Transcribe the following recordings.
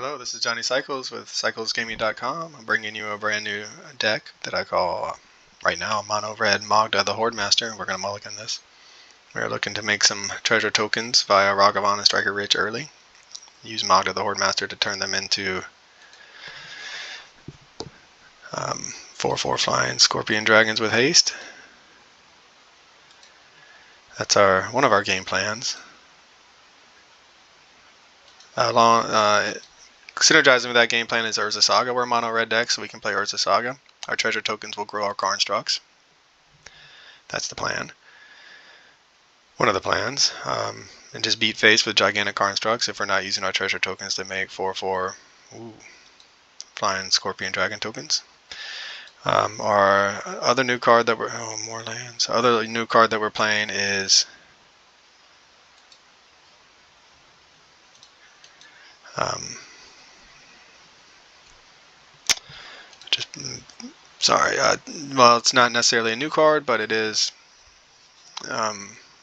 Hello, this is Johnny Cycles with CyclesGaming.com. I'm bringing you a brand new deck that I call, right now, Mono Red Magda the Hoardmaster. We're going to mulligan this. We're looking to make some treasure tokens via Ragavan and Striker Rich early. Use Magda the Hoardmaster to turn them into 4/4 flying Scorpion Dragons with haste. That's one of our game plans. Synergizing with that game plan is Urza Saga. We're a mono red deck, so we can play Urza Saga. Our treasure tokens will grow our constructs. That's the plan. One of the plans. And just beat face with gigantic constructs if we're not using our treasure tokens to make 4/4 flying Scorpion Dragon tokens. Our other new card that we're more lands. Other new card that we're playing is well, it's not necessarily a new card, but it is a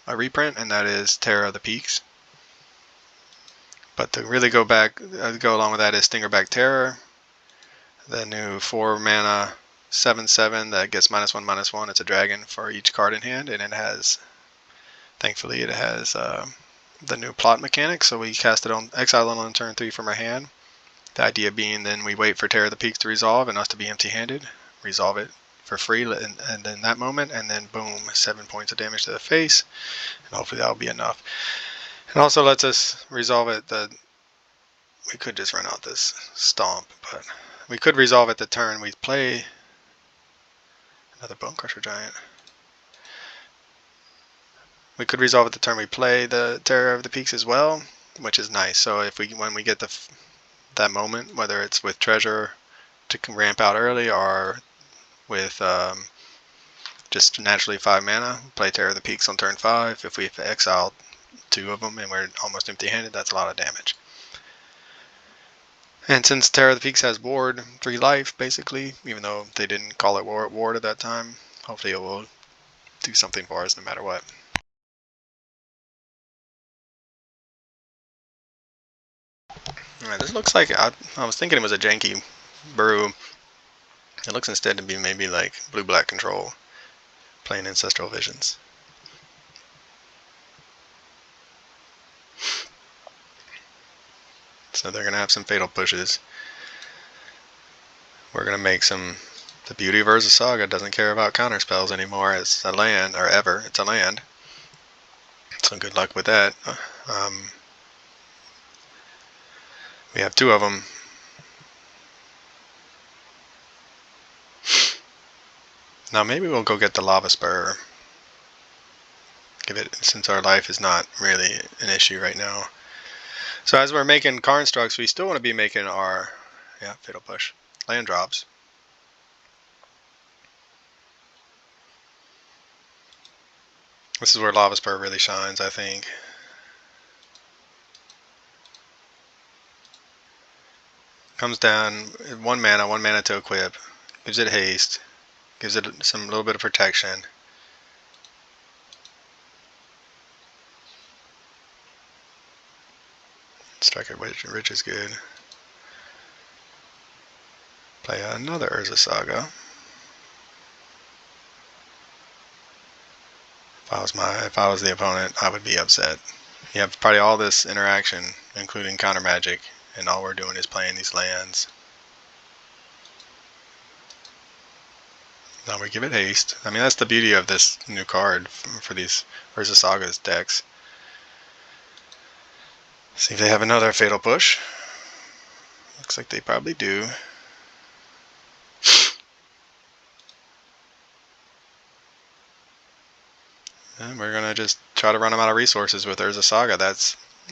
reprint, and that is Terror of the Peaks. But to really go along with that is Stingerback Terror, the new 4 mana 7/7 that gets -1/-1. It's a dragon for each card in hand, and thankfully it has the new plot mechanic, so we cast it on exile it on turn 3 from our hand. The idea being then we wait for Terror of the Peaks to resolve and us to be empty-handed, resolve it for free and in that moment, and then boom, 7 points of damage to the face, and hopefully that'll be enough. It also lets us resolve it we could just run out this stomp, but we could resolve it the turn we play another Bone Crusher Giant. We could resolve it the turn we play the Terror of the Peaks as well, which is nice. So if when we get that moment, whether it's with treasure to ramp out early or with just naturally 5 mana, play Terror of the Peaks on turn 5. If we exile 2 of them and we're almost empty-handed, that's a lot of damage. And since Terror of the Peaks has ward 3 life, basically, even though they didn't call it ward at that time, hopefully it will do something for us no matter what. Alright, this looks like, I was thinking it was a janky brew. It looks instead to be maybe like blue-black control, playing Ancestral Visions. So they're going to have some fatal pushes. We're going to make some... The beauty of Urza Saga doesn't care about counter spells anymore. It's a land, or ever. It's a land. So good luck with that. We have 2 of them. Now maybe we'll go get the Lava Spur. Since our life is not really an issue right now. So as we're making constructs, we still want to be making our fatal push land drops. This is where Lava Spur really shines, I think. Comes down 1 mana to equip. Gives it haste. Gives it some little bit of protection. Striker Rich is good. Play another Urza Saga. If I was the opponent, I would be upset. You have probably all this interaction, including counter magic, and all we're doing is playing these lands. Now we give it haste. I mean, that's the beauty of this new card for these Urza Saga's decks. See if they have another fatal push. Looks like they probably do. And we're gonna just try to run them out of resources with Urza Saga.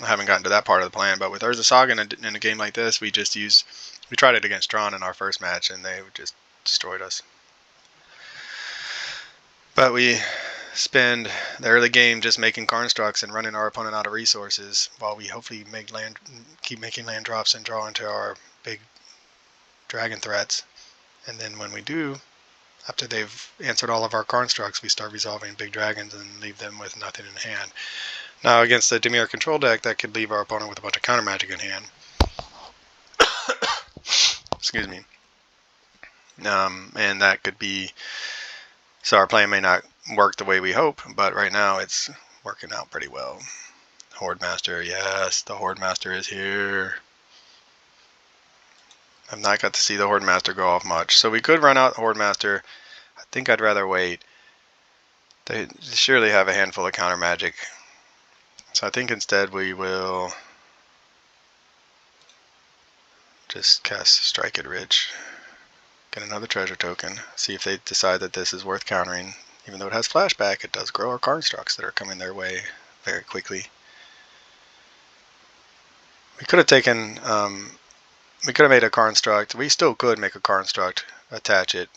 I haven't gotten to that part of the plan, but with Urza Saga in a game like this, we tried it against Tron in our first match, and they just destroyed us. But we spend the early game just making constructs and running our opponent out of resources, while we hopefully keep making land drops and draw into our big dragon threats. And then when we do, after they've answered all of our constructs, we start resolving big dragons and leave them with nothing in hand. Now against the Dimir control deck, that could leave our opponent with a bunch of counter magic in hand. Excuse me. And that could be, so our plan may not work the way we hope, but right now it's working out pretty well. Hoardmaster, yes, the Hoardmaster is here. I've not got to see the Hoardmaster go off much, so we could run out the Hoardmaster. I think I'd rather wait. They surely have a handful of counter magic, so I think instead we will just cast Strike It Rich. Get another treasure token. See if they decide that this is worth countering. Even though it has flashback, it does grow our constructs that are coming their way very quickly. We could have taken, we could have made a construct. We still could make a construct, attach it,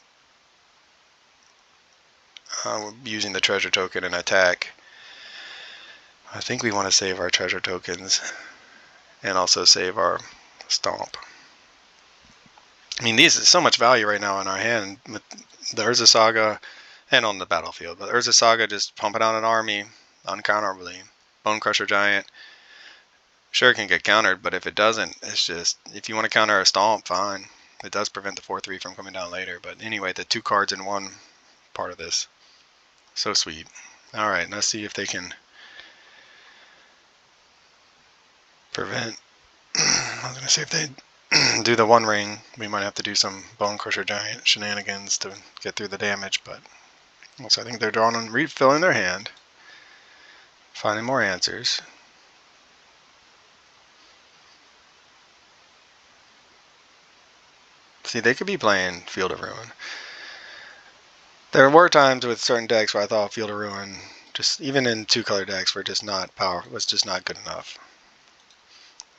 using the treasure token and attack. I think we want to save our treasure tokens and also save our stomp. I mean, these is so much value right now in our hand with the Urza Saga and on the battlefield. But Urza Saga just pumping out an army uncounterably. Bone Crusher Giant, sure, it can get countered, but if it doesn't, it's just, if you want to counter a stomp, fine. It does prevent the 4-3 from coming down later. But anyway, the 2 cards in one part of this. So sweet. Alright, let's see if they can prevent. I was going to say if they do the 1 ring, we might have to do some Bone Crusher Giant shenanigans to get through the damage, but also I think they're drawing and refilling their hand, finding more answers. See, they could be playing Field of Ruin. There were times with certain decks where I thought Field of Ruin, just even in 2-color decks, were just not was just not good enough.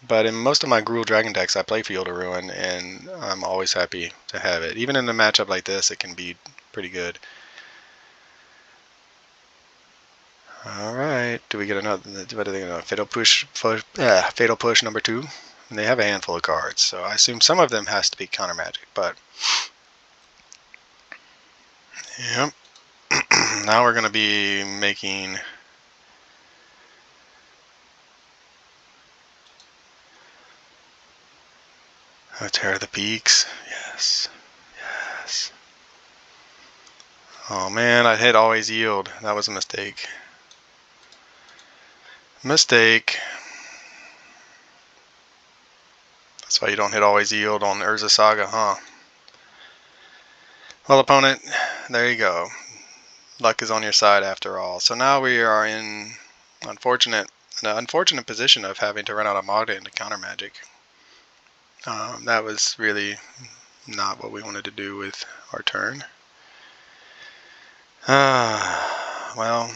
But in most of my Gruul Dragon decks, I play Field of Ruin, and I'm always happy to have it. Even in a matchup like this, it can be pretty good. Alright, do we get another, what are they going to, Fatal Push number 2? And they have a handful of cards, so I assume some of them has to be counter magic, but yep. Now we're going to be making Tear of the Peaks. Yes. Yes. Oh man, I hit always yield. That was a mistake. Mistake. That's why you don't hit always yield on Urza Saga, huh? Well, opponent, there you go. Luck is on your side after all. So now we are in an unfortunate position of having to run out of Magda into counter magic. That was really not what we wanted to do with our turn. Well,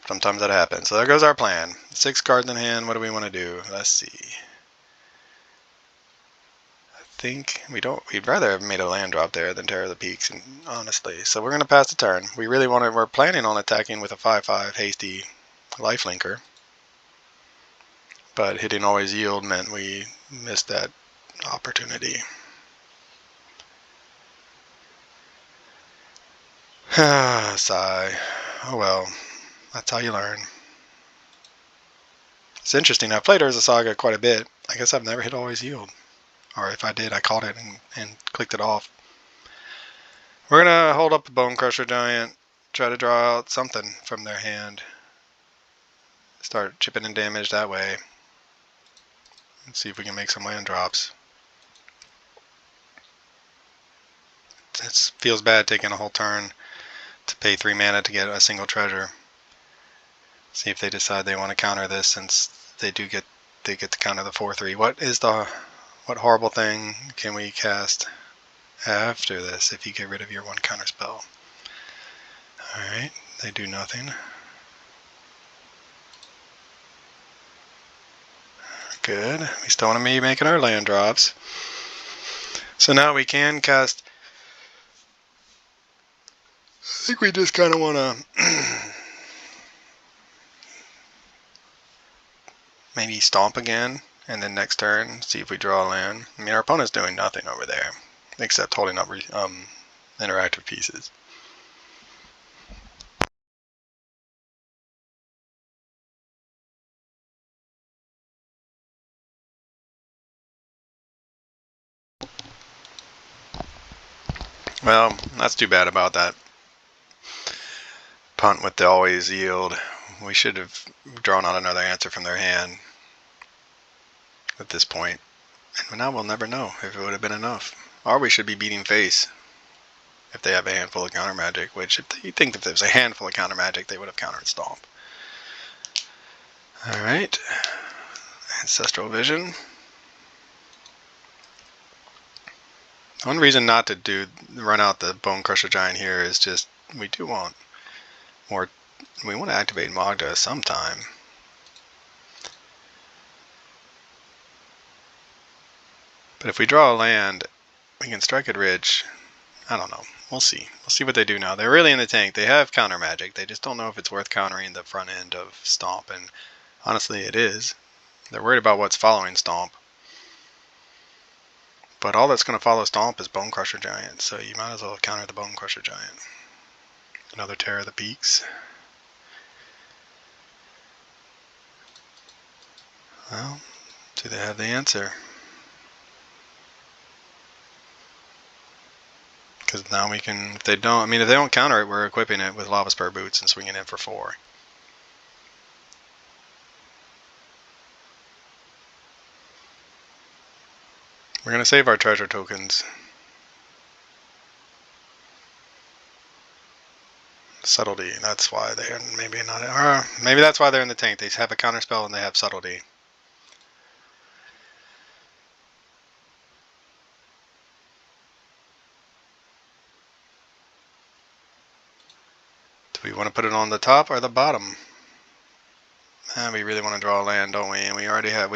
sometimes that happens. So there goes our plan. 6 cards in hand. What do we want to do? Let's see. I think we'd rather have made a land drop there than Tear of the Peaks, honestly. So we're going to pass the turn. We're planning on attacking with a 5/5 hasty lifelinker. But hitting always yield meant we missed that opportunity. Sigh. Oh well, that's how you learn. It's interesting, I've played Urza Saga quite a bit. I guess I've never hit always yield. Or if I did, I caught it and clicked it off. We're going to hold up the Bone Crusher Giant, try to draw out something from their hand. Start chipping in damage that way. And see if we can make some land drops. It feels bad taking a whole turn to pay 3 mana to get a single treasure. See if they decide they want to counter this, since they get to counter the 4/3. What horrible thing can we cast after this if you get rid of your 1 counter spell? Alright, they do nothing. Good. We still want to be making our land drops. So now we can cast. I think we just kind of want to maybe stomp again, and then next turn see if we draw a land. I mean, our opponent's doing nothing over there except holding up interactive pieces. Well, that's too bad about that punt with the always yield. We should have drawn out another answer from their hand at this point. And now we'll never know if it would have been enough. Or we should be beating face if they have a handful of counter magic, which you think if there was a handful of counter magic, they would have countered Stomp. Alright. Ancestral Vision. One reason not to run out the Bone Crusher Giant here is just we do want more. We want to activate Magda sometime. But if we draw a land, we can strike it rich. I don't know. We'll see. We'll see what they do now. They're really in the tank. They have counter magic. They just don't know if it's worth countering the front end of Stomp. And honestly, it is. They're worried about what's following Stomp. But all that's going to follow Stomp is Bone Crusher Giant. So you might as well counter the Bone Crusher Giant. Another Terror of the Peaks. Well, do they have the answer? Because now we can, if they don't counter it, we're equipping it with Lava Spur Boots and swinging in for 4. We're going to save our treasure tokens. Subtlety, that's why they're maybe not, or maybe that's why they're in the tank. They have a counter spell and they have subtlety. Do we want to put it on the top or the bottom? We really want to draw a land, don't we? And we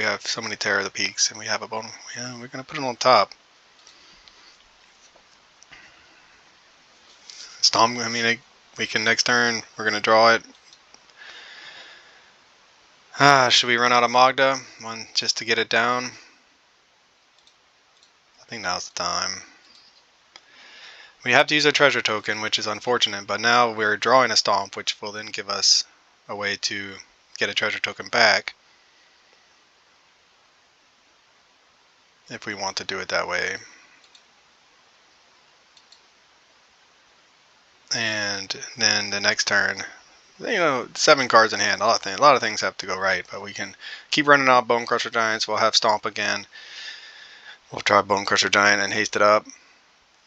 have so many Terror of the Peaks, and we have a bone. Yeah, we're going to put it on top. Stomp, we can next turn, we're going to draw it. Should we run out of Magda? One, just to get it down? I think now's the time. We have to use a treasure token, which is unfortunate, but now we're drawing a Stomp, which will then give us a way to get a treasure token back. If we want to do it that way. And then the next turn, 7 cards in hand, a lot of things have to go right, but we can keep running out Bone Crusher Giants. We'll have Stomp again. We'll try Bone Crusher Giant and haste it up.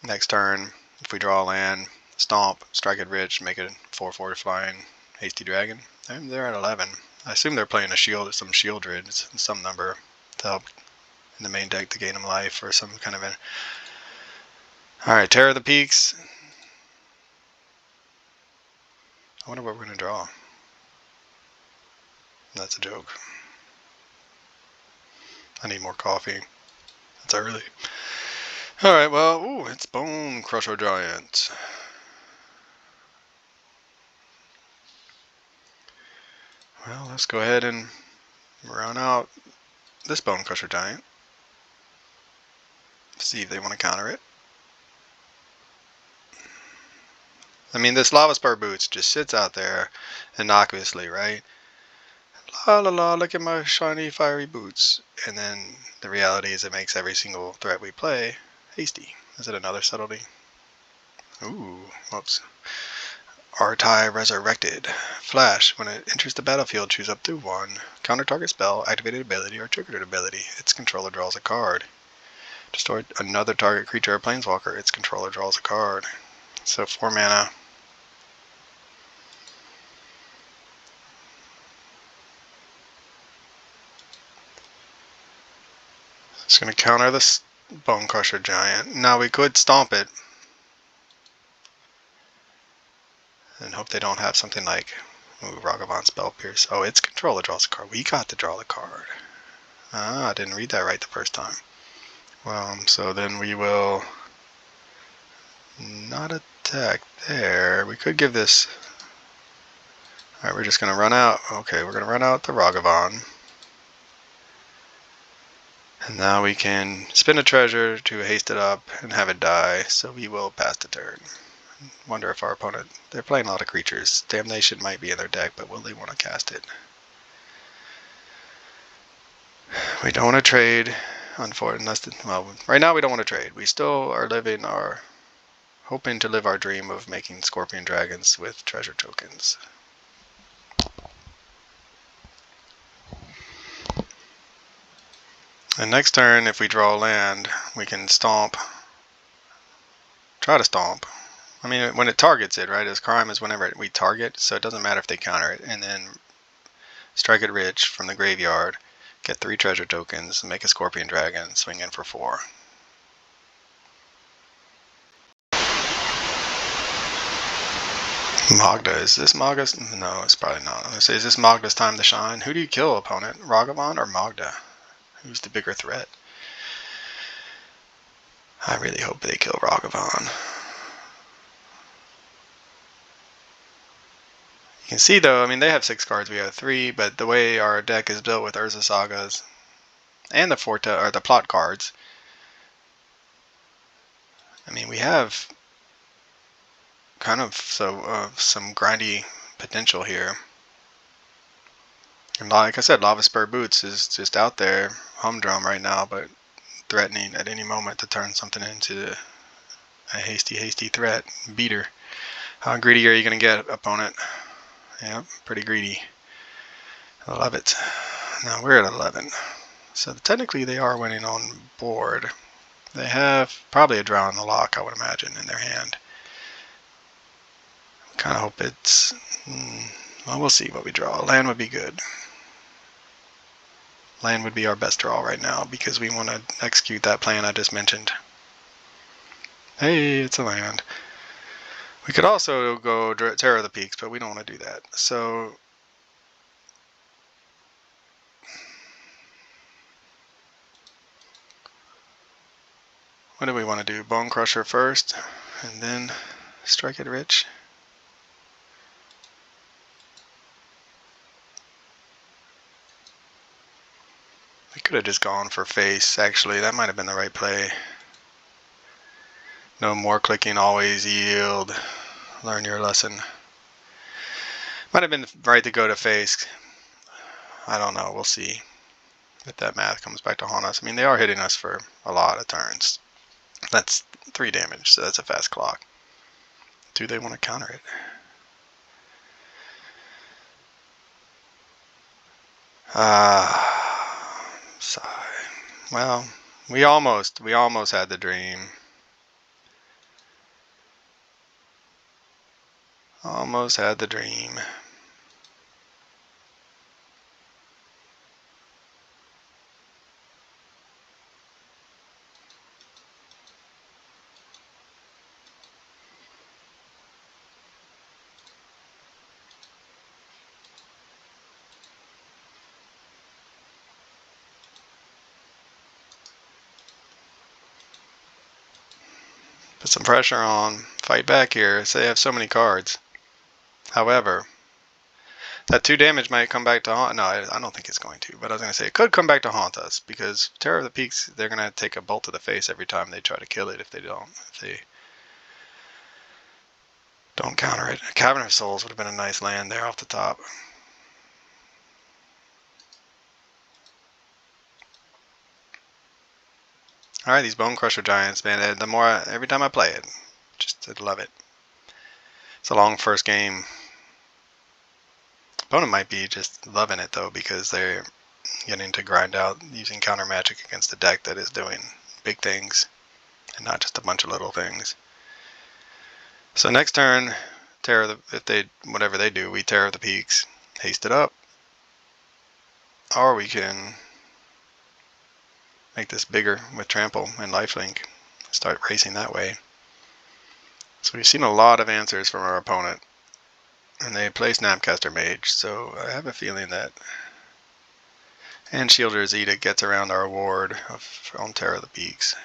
Next turn, if we draw a land, Stomp, strike it rich, make it 4/4 flying, Hasty Dragon. And they're at 11. I assume they're playing some shield Drid, some number to help in the main deck to gain them life or some kind of an. Alright, Terror of the Peaks. I wonder what we're going to draw. That's a joke. I need more coffee. It's early. Alright, well, ooh, it's Bone Crusher Giant. Well, let's go ahead and run out this Bone Crusher Giant. See if they want to counter it. This Lava Spur Boots just sits out there innocuously, right? La la la, look at my shiny fiery boots. And then the reality is it makes every single threat we play hasty. Is it another subtlety? Ooh, whoops. Artai Resurrected. Flash. When it enters the battlefield, choose up to 1. Counter target spell, activated ability, or triggered ability. Its controller draws a card. Destroy another target creature or planeswalker. Its controller draws a card. So 4 mana. It's going to counter this Bone Crusher Giant. Now we could Stomp it. And hope they don't have something like Ragavan Spell Pierce. Oh, its controller draws a card. We got to draw the card. I didn't read that right the first time. So then we will not attack there. We could give this. Alright, we're just going to run out. Okay, we're going to run out the Ragavan. And now we can spin a treasure to haste it up and have it die. So we will pass the turn. Wonder if our opponent. They're playing a lot of creatures. Damnation might be in their deck, but will they want to cast it? We don't want to trade. Unfortunately, well, right now we don't want to trade. We still are living our hoping to live our dream of making scorpion dragons with treasure tokens. And next turn, if we draw land, we can stomp. Try to stomp. I mean, when it targets it, right? As crime is whenever we target, so it doesn't matter if they counter it. And then strike it rich from the graveyard, get 3 treasure tokens, make a scorpion dragon, swing in for 4. Magda, is this Magda's? No, it's probably not. I'm gonna say, is this Magda's time to shine? Who do you kill, opponent? Ragavan or Magda? Who's the bigger threat? I really hope they kill Ragavan. You can see though, I mean, they have 6 cards, we have 3, but the way our deck is built with Urza Sagas and the the plot cards, I mean, we have kind of some grindy potential here. And like I said, Lava Spur Boots is just out there, humdrum right now, but threatening at any moment to turn something into a hasty threat. Beater. How greedy are you going to get, opponent? Yep, pretty greedy. I love it. Now we're at 11. So technically they are winning on board. They have probably a Drow in the Lock, I would imagine, in their hand. Kind of hope it's... well, we'll see what we draw. Land would be good. Land would be our best draw right now because we want to execute that plan I just mentioned. Hey, it's a land. We could also go Terror of the Peaks, but we don't want to do that. So what do we want to do? Bone Crusher first, and then strike it rich. We could have just gone for face, actually. That might have been the right play. No more clicking, always yield. Learn your lesson. Might have been right to go to face. I don't know. We'll see if that math comes back to haunt us. I mean, they are hitting us for a lot of turns. That's 3 damage, so that's a fast clock. Do they want to counter it? Sigh. Well, we almost had the dream. Almost had the dream. Put some pressure on. Fight back here. So they have so many cards. However, that 2 damage might come back to haunt. No, I don't think it's going to. But I was going to say it could come back to haunt us because Terror of the Peaks, they're going to take a bolt to the face every time they try to kill it if they don't. If they don't counter it. Cavern of Souls would have been a nice land there off the top. Alright, these Bone Crusher Giants, man, the more every time I play it, I love it. It's a long first game. Opponent might be just loving it though because they're getting to grind out using counter magic against a deck that is doing big things and not just a bunch of little things. So next turn, whatever they do, we Terror the Peaks, haste it up, or we can make this bigger with Trample and Lifelink, start racing that way. So we've seen a lot of answers from our opponent, and they play Snapcaster Mage, so I have a feeling that, and Shielder Zeta gets around our ward on Terror of the Peaks.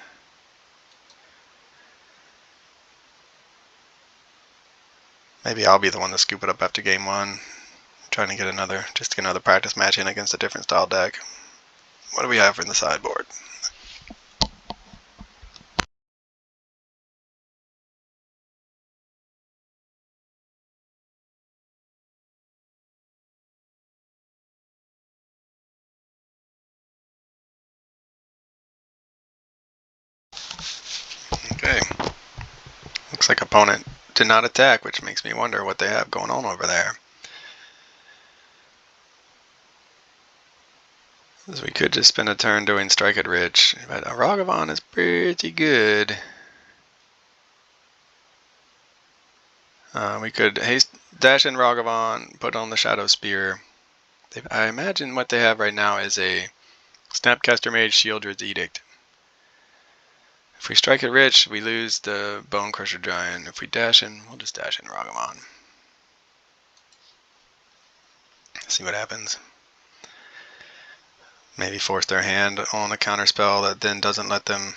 Maybe I'll be the one to scoop it up after game 1, trying to get another practice match in against a different style deck. What do we have in the sideboard? Okay. Looks like a opponent did not attack, which makes me wonder what they have going on over there. So we could just spend a turn doing Strike It Rich, but a Ragavan is pretty good. We could haste dash in Ragavan, put on the Shadow Spear. I imagine what they have right now is a Snapcaster Mage Shieldred's Edict. If we Strike It Rich, we lose the Bone Crusher Giant. If we dash in, we'll just dash in Ragavan. See what happens. Maybe force their hand on a counterspell that then doesn't let them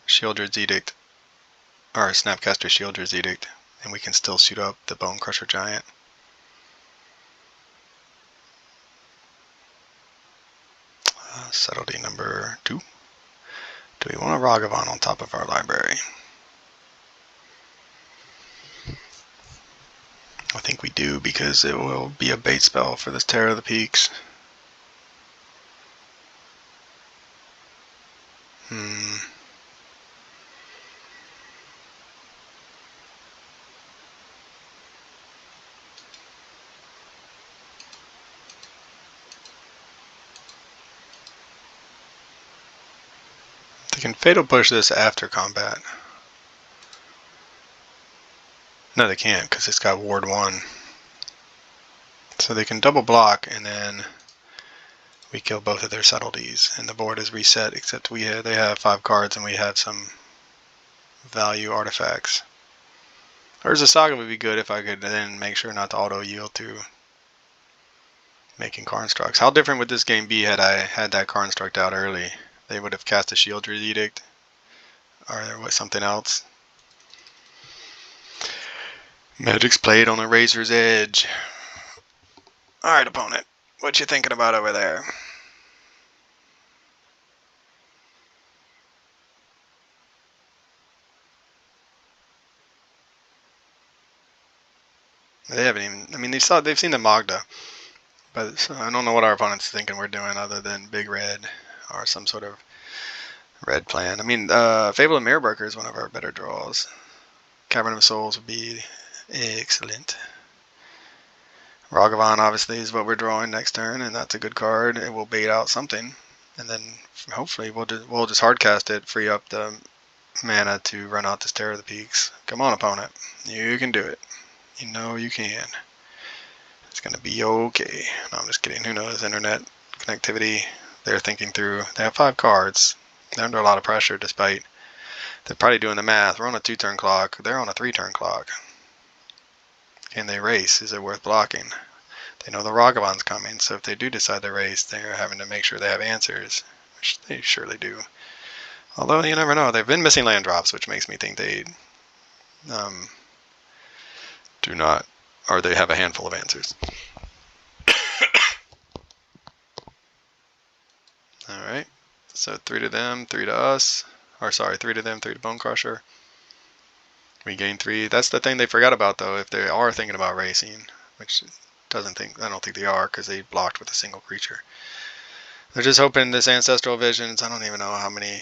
Shieldred's Edict, or Snapcaster Shieldred's Edict, and we can still shoot up the Bone Crusher Giant. Subtlety number 2. Do we want a Ragavan on top of our library? I think we do, because it will be a bait spell for this Terror of the Peaks. They can Fatal Push this after combat. No, they can't, because it's got Ward 1. So they can double block, and then we kill both of their subtleties, and the board is reset, except they have 5 cards, and we have some value artifacts. Urza Saga would be good if I could then make sure not to auto-yield to making Karnstructs. How different would this game be had I had that Karnstruct out early? They would have cast a Shieldred's Edict, or there was something else. Magic's played on a razor's edge. Alright, opponent. What you thinking about over there? They haven't even, I mean, they've seen the Magda, but I don't know what our opponent's thinking we're doing other than big red or some sort of red plan. I mean, Fable of Mirrorbreaker is one of our better draws. Cavern of Souls would be excellent. Ragavan obviously is what we're drawing next turn, and that's a good card. It will bait out something, and then hopefully we'll just hardcast it, free up the mana to run out this Terror of the Peaks. Come on, opponent, you can do it. You know you can. It's gonna be okay. No, I'm just kidding. Who knows? Internet connectivity. They're thinking through. They have 5 cards. They're under a lot of pressure, despite they're probably doing the math. We're on a 2-turn clock. They're on a 3-turn clock. Can they race? Is it worth blocking? They know the Ragavan's coming, so if they do decide to race, they're having to make sure they have answers, which they surely do. Although, you never know. They've been missing land drops, which makes me think they do not, or they have a handful of answers. Alright, so 3 to them, 3 to us. Or sorry, 3 to them, 3 to Bone Crusher. We gain 3. That's the thing they forgot about, though, if they are thinking about racing, which I don't think they are, because they blocked with a single creature. They're just hoping this Ancestral Visions, I don't even know how many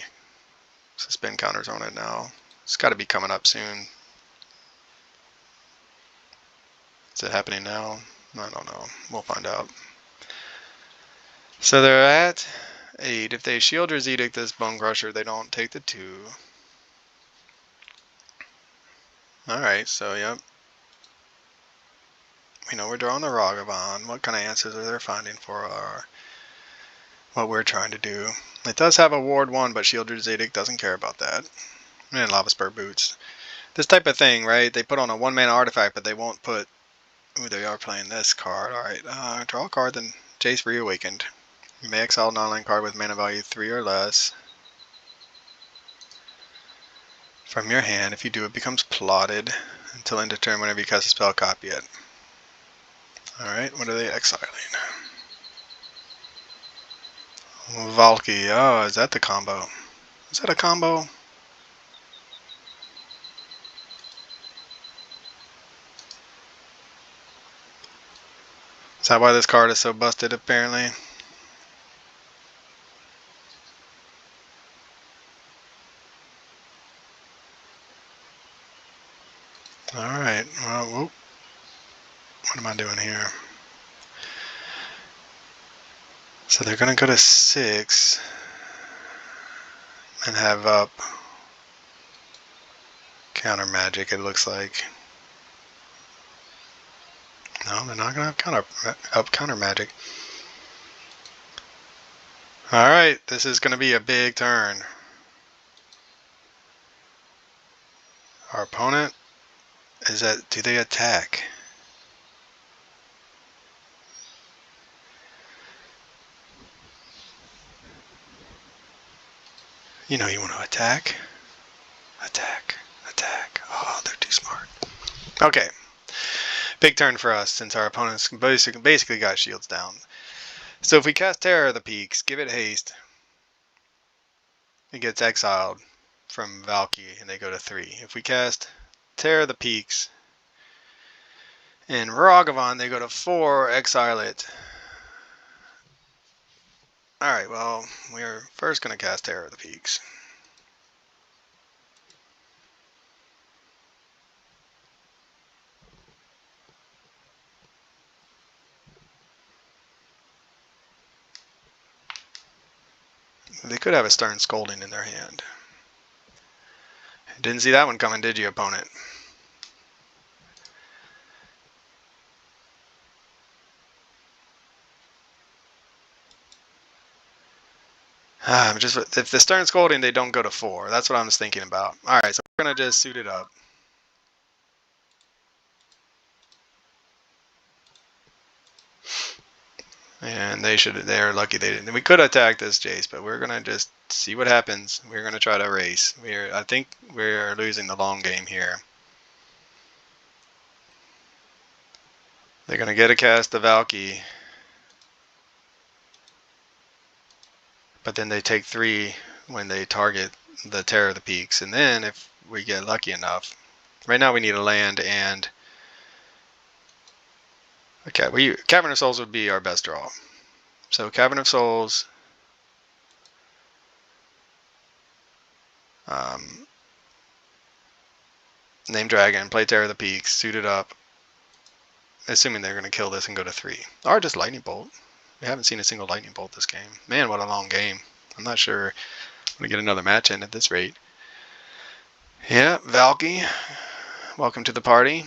suspend counters on it now. It's got to be coming up soon. Is it happening now? I don't know. We'll find out. So they're at 8. If they Shieldred's Edict this Bone Crusher, they don't take the 2. Alright, so yep. We know we're drawing the Ragavan. What kind of answers are they finding for what we're trying to do? It does have a Ward 1, but Shieldred's Edict doesn't care about that. And Lava Spur Boots. This type of thing, right? They put on a 1-mana artifact, but they won't put... Ooh, they are playing this card. Alright, draw a card, then Jace Reawakened. You may exile a non-land card with mana value 3 or less from your hand. If you do, it becomes plotted until end of turn. Whenever you cast a spell, copy it. Alright, what are they exiling? Valky. Oh, is that the combo? Is that a combo? Is that why this card is so busted, apparently? Alright, well, whoop. What am I doing here? So they're going to go to 6 and have up counter magic, it looks like. No, they're not going to have counter magic. Alright, this is going to be a big turn. Our opponent is at, do they attack? You know you want to attack. Attack. Attack. Oh, they're too smart. Okay. Big turn for us since our opponents basically got shields down. So if we cast Terror of the Peaks, give it haste, it gets exiled from Valky and they go to 3. If we cast Terror of the Peaks and Ragavan, they go to 4, exile it. Alright, well, we're first going to cast Terror of the Peaks. They could have a Stern Scolding in their hand. Didn't see that one coming, did you, opponent? If the Stern Scolding, they don't go to 4. That's what I was thinking about. Alright, so we're going to just suit it up. And they're lucky they didn't. We could attack this Jace, but we're gonna just see what happens. We're gonna try to race. I think we're losing the long game here. They're gonna get a cast of Valky, but then they take 3 when they target the Terror of the Peaks, and then if we get lucky enough, right now we need a land and okay, Cavern of Souls would be our best draw. So Cavern of Souls. Name Dragon, play Terror of the Peaks, suit it up. Assuming they're going to kill this and go to 3. Or just Lightning Bolt. We haven't seen a single Lightning Bolt this game. Man, what a long game. I'm not sure I'm going to get another match in at this rate. Yeah, Valky, welcome to the party.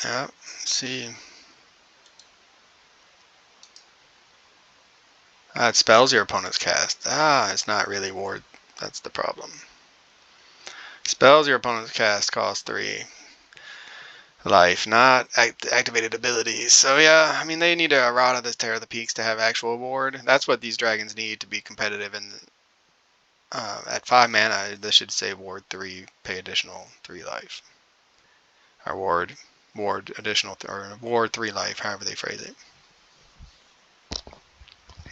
Yeah, let's see. It spells your opponent's cast. It's not really ward. That's the problem. Spells your opponent's cast cost 3 life, not activated abilities. So yeah, I mean they need a Rod of the Terror of the Peaks to have actual ward. That's what these dragons need to be competitive. And at 5 mana, this should say ward 3, pay additional 3 life, or ward additional or ward 3 life, however they phrase it.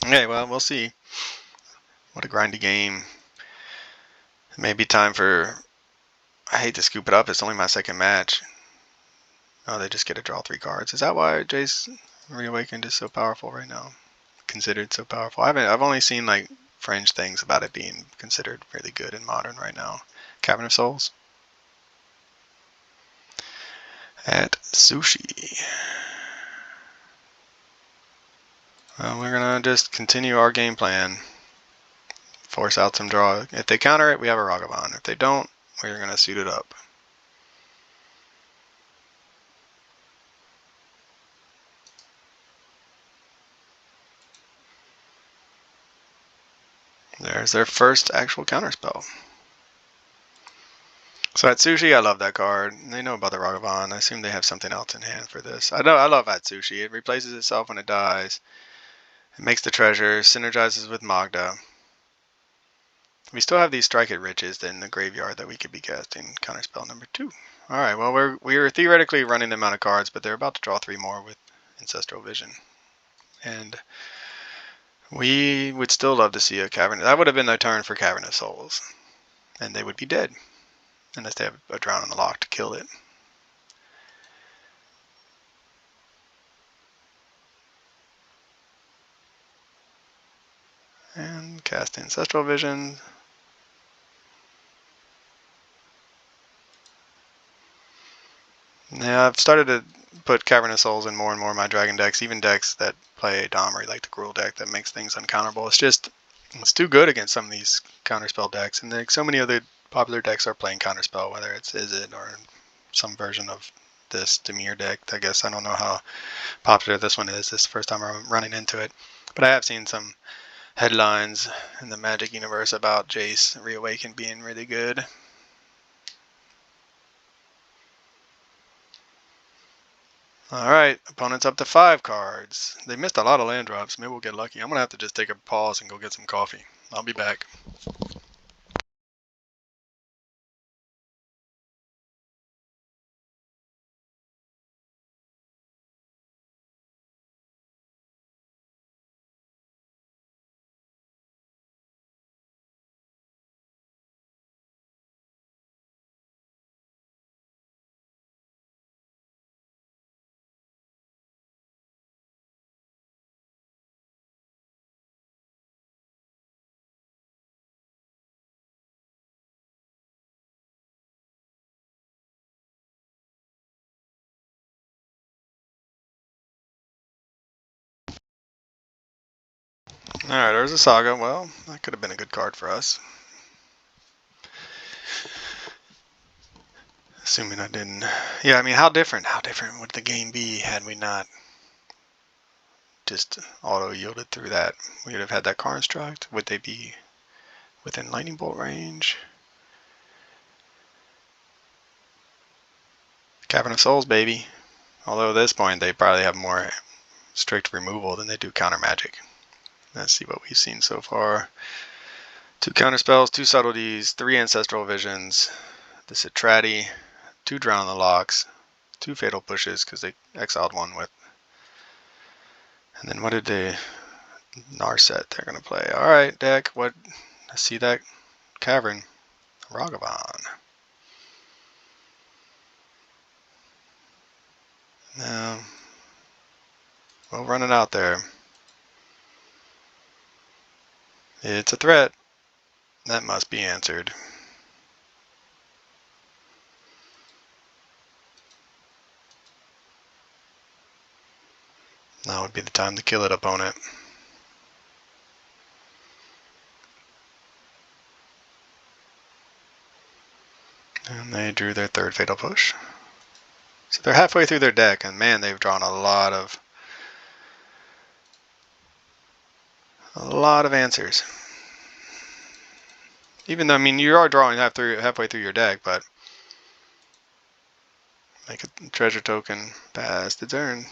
Okay, well we'll see. What a grindy game. Maybe time for. I hate to scoop it up. It's only my second match. Oh, they just get to draw 3 cards. Is that why Jace Reawakened is so powerful right now? Considered so powerful. I've only seen like fringe things about it being considered really good in Modern right now. Cavern of Souls. At Sushi. Well, we're gonna just continue our game plan. Force out some draw. If they counter it, we have a Ragavan. If they don't, we're gonna suit it up. There's their first actual counterspell. So Atsushi, I love that card. They know about the Ragavan. I assume they have something else in hand for this. I love Atsushi. It replaces itself when it dies. It makes the treasure, synergizes with Magda. We still have these Strike It Riches in the graveyard that we could be casting. Counterspell number 2. Alright, well we're theoretically running them out of cards, but they're about to draw 3 more with Ancestral Vision. And we would still love to see a Cavern. That would have been their turn for Cavern of Souls. And they would be dead. Unless they have a Drown on the Lock to kill it. And cast Ancestral Vision. Yeah, I've started to put Cavernous Souls in more and more of my dragon decks, even decks that play Domri, like the Gruul deck that makes things uncounterable. It's too good against some of these counterspell decks, and like so many other popular decks are playing counterspell, whether it's Izzet or some version of this Dimir deck. I guess I don't know how popular this one is. This is the first time I'm running into it, but I have seen some headlines in the Magic universe about Jace Reawaken being really good. Alright, opponent's up to 5 cards. They missed a lot of land drops. Maybe we'll get lucky. I'm going to have to just take a pause and go get some coffee. I'll be back. Alright, there's a Saga. Well, that could have been a good card for us. Assuming I didn't. Yeah, I mean, how different would the game be had we not just auto-yielded through that? We would have had that construct. Would they be within lightning bolt range? Cavern of Souls, baby. Although at this point, they probably have more strict removal than they do counter magic. Let's see what we've seen so far. 2 counterspells, 2 subtleties, 3 ancestral visions, the Citrati, 2 drown the locks, 2 fatal pushes because they exiled 1 with. And then what did they Narset they're gonna play? Alright, deck, what I see that cavern. Ragavan. No. We'll run it out there. It's a threat. That must be answered. Now would be the time to kill it, opponent. And they drew their 3rd fatal push. So they're halfway through their deck, and man, they've drawn a lot of answers. Even though, I mean, you are drawing halfway through your deck, but make a treasure token pass the turn.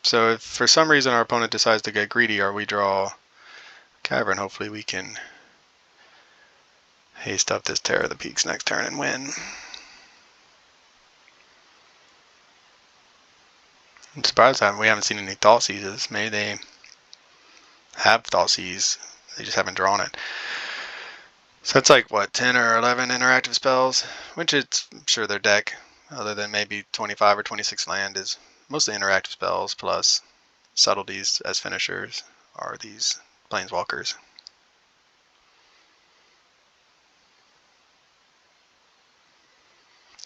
So if for some reason our opponent decides to get greedy or we draw Cavern, hopefully we can haste up this Terror of the Peaks next turn and win. I'm surprised that we haven't seen any Thought Seizes. Maybe they have Thought Seize, they just haven't drawn it. So that's like, what, 10 or 11 interactive spells? Which it's, I'm sure their deck, other than maybe 25 or 26 land, is mostly interactive spells plus subtleties as finishers are these planeswalkers.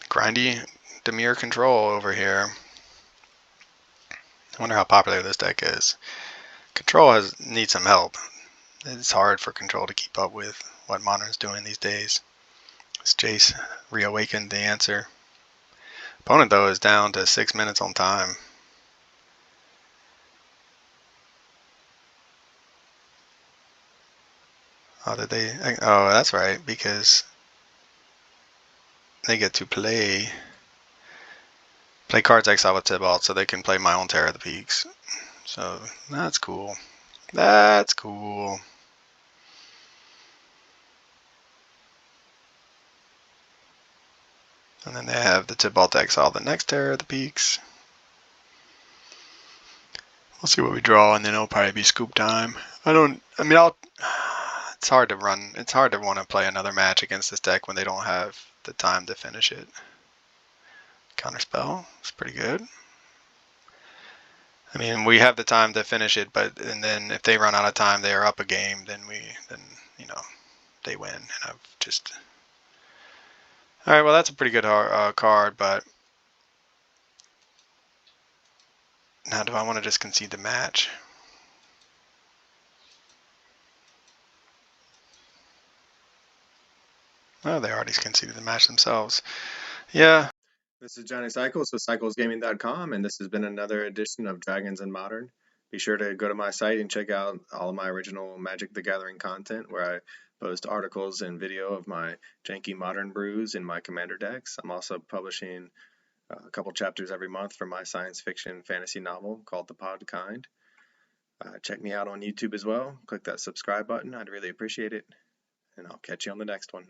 Grindy Dimir control over here. I wonder how popular this deck is. Control needs some help. It's hard for Control to keep up with what Modern's doing these days. Is Jace reawakened the answer? Opponent, though, is down to 6 minutes on time. Oh, did they? Oh, that's right, because they get to play cards exile with Tibalt, so they can play my own Terror of the Peaks. So that's cool. That's cool. And then they have the Tibalt to exile the next Terror of the Peaks. We'll see what we draw, and then it'll probably be scoop time. It's hard to run. It's hard to want to play another match against this deck when they don't have the time to finish it. Counterspell. It's pretty good. I mean, we have the time to finish it, but and then if they run out of time, they are up a game. Then you know they win. And I've just all right. Well, that's a pretty good card, but now do I want to just concede the match? Oh, they already conceded the match themselves. Yeah. This is Johnny Cycles with cyclesgaming.com, and this has been another edition of Dragons and Modern. Be sure to go to my site and check out all of my original Magic the Gathering content, where I post articles and video of my janky modern brews in my commander decks. I'm also publishing a couple chapters every month for my science fiction fantasy novel called The Pod Kind. Check me out on YouTube as well. Click that subscribe button. I'd really appreciate it, and I'll catch you on the next one.